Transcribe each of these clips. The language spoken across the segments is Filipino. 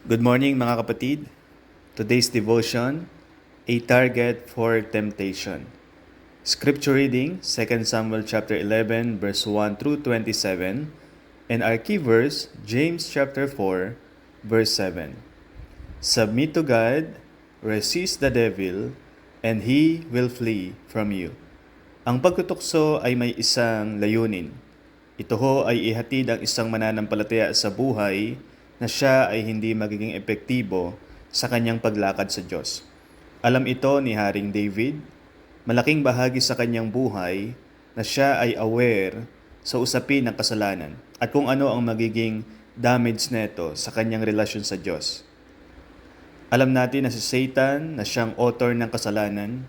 Good morning mga kapatid. Today's devotion, a target for temptation. Scripture reading, 2 Samuel chapter 11 verse 1 through 27, and our key verse, James chapter 4 verse 7. Submit to God, resist the devil, and he will flee from you. Ang pagtutukso ay may isang layunin. Ito ho ay ihatid ang isang mananampalataya sa buhay na siya ay hindi magiging epektibo sa kanyang paglakad sa Diyos. Alam ito ni Haring David, malaking bahagi sa kanyang buhay na siya ay aware sa usapin ng kasalanan at kung ano ang magiging damage nito sa kanyang relasyon sa Diyos. Alam natin na si Satan, na siyang author ng kasalanan,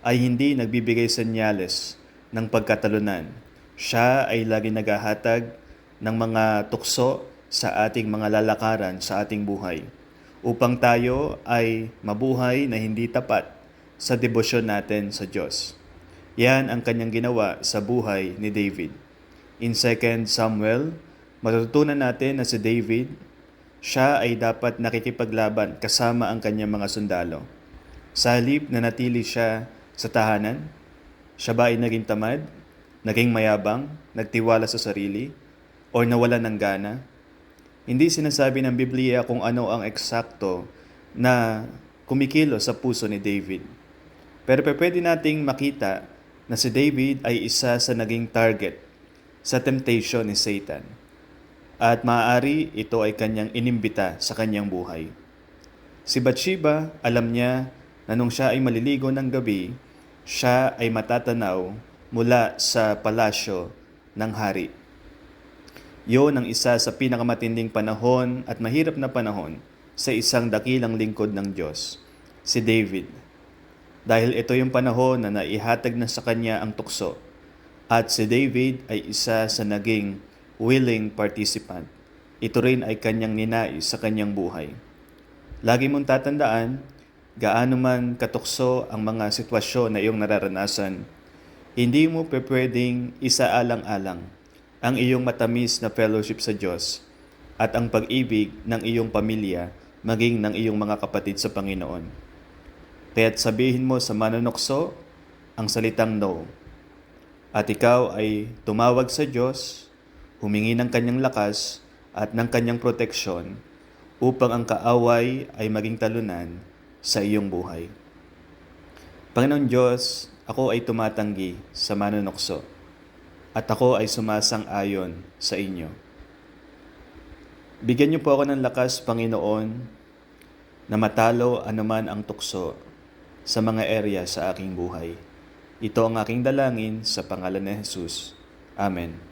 ay hindi nagbibigay senyales ng pagkatalunan. Siya ay lagi naghahatag ng mga tukso sa ating mga lalakaran sa ating buhay upang tayo ay mabuhay na hindi tapat sa debosyon natin sa Diyos. Yan ang kanyang ginawa sa buhay ni David. In 2 Samuel, matututunan natin na si David, siya ay dapat nakikipaglaban kasama ang kanyang mga sundalo. Sa halip na natili siya sa tahanan, siya ba ay naging tamad, naging mayabang, nagtiwala sa sarili, o nawalan ng gana? Hindi sinasabi ng Biblia kung ano ang eksakto na kumikilos sa puso ni David. Pero pwede nating makita na si David ay isa sa naging target sa temptation ni Satan. At maaari ito ay kanyang inimbita sa kanyang buhay. Si Bathsheba, alam niya na nung siya ay maliligo ng gabi, siya ay matatanaw mula sa palasyo ng hari. Yun ang isa sa pinakamatinding panahon at mahirap na panahon sa isang dakilang lingkod ng Diyos, si David. Dahil ito yung panahon na naihatag na sa kanya ang tukso. At si David ay isa sa naging willing participant. Ito rin ay kanyang ninais sa kanyang buhay. Lagi mong tatandaan, gaano man katukso ang mga sitwasyon na iyong nararanasan, hindi mo pwedeng isaalang-alang ang iyong matamis na fellowship sa Diyos at ang pag-ibig ng iyong pamilya maging ng iyong mga kapatid sa Panginoon. Kaya't sabihin mo sa manunukso ang salitang no. At ikaw ay tumawag sa Diyos, humingi ng kanyang lakas at ng kanyang proteksyon upang ang kaaway ay maging talunan sa iyong buhay. Panginoon Diyos, ako ay tumatanggi sa manunukso at ako ay sumasang-ayon sa inyo. Bigyan niyo po ako ng lakas, Panginoon, na matalo anuman ang tukso sa mga area sa aking buhay. Ito ang aking dalangin sa pangalan ni Jesus. Amen.